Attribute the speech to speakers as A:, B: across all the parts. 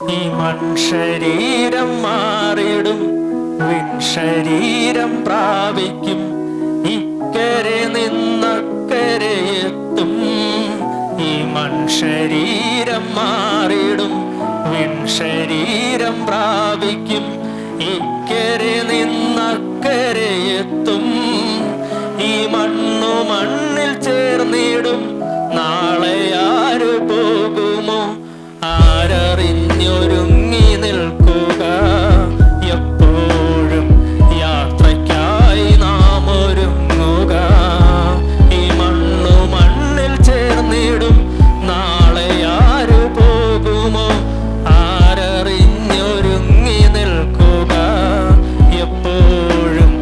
A: ഈ മൺശരീരം മാറിടും, വിൺശരീരം പ്രാപിക്കും, ഇക്കരെ നിന്നക്കരെ എത്തും. ഈ മൺശരീരം മാറിടും, വിൺശരീരം പ്രാപിക്കും, ഇക്കരെ നിന്നക്കരെ എത്തും. ഈ മണ്ണു മണ്ണിൽ ചേർന്നിടും, നാളെ ആര് പോകുമോ? ആരറിഞ്ഞൊരുങ്ങി നിൽക്കുക, എപ്പോഴും യാത്രയ്ക്കായി നാം ഒരുങ്ങുക. ഈ മണ്ണു മണ്ണിൽ ചേർന്നിടും, നാളെ ആര് പോകുമോ? ആരറിഞ്ഞൊരുങ്ങി നിൽക്കുക, എപ്പോഴും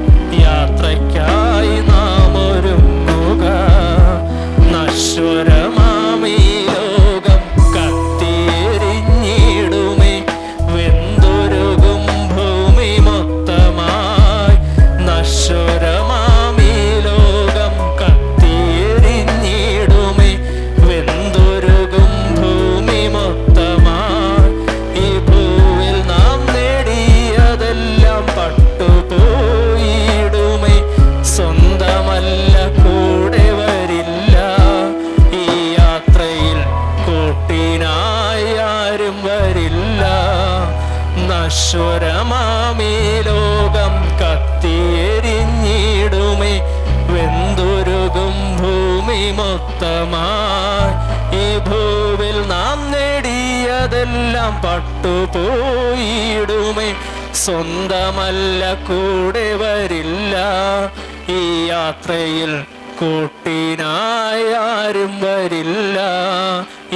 A: യാത്രയ്ക്കായി നാം ഒരുങ്ങുക. നശ്വരമാമീ ലോകം കത്തിയെരിഞ്ഞിടുമേ, വെന്തുരുകും ഭൂമി മൊത്തമായി. നശ്വരമാമീ ലോകം കത്തിയെരിഞ്ഞിടുമേ, വെന്തുരുകും ഭൂമി മൊത്തമായി. ഈ ഭൂവിൽ നാം നേടിയതെല്ലാം പട്ടുപോയിടുമേ, സ്വന്തമല്ല കൂടെ വരില്ല. ഈ യാത്രയിൽ കൂട്ടിനായി ആരും വരില്ല. നശ്വരമാമീ ലോകം കത്തിയെരിഞ്ഞിടുമേ, വെന്തുരുകും ഭൂമി മൊത്തമായി. ഈ ഭൂവിൽ നാം നേടിയതെല്ലാം പട്ടുപോയിടുമേ, സ്വന്തമല്ല കൂടെ വരില്ല. ഈ യാത്രയിൽ കൂട്ടിനായി ആരും വരില്ല.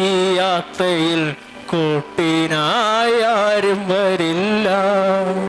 A: ഈ യാത്രയിൽ കൂട്ടിനായി ആരും വരില്ല.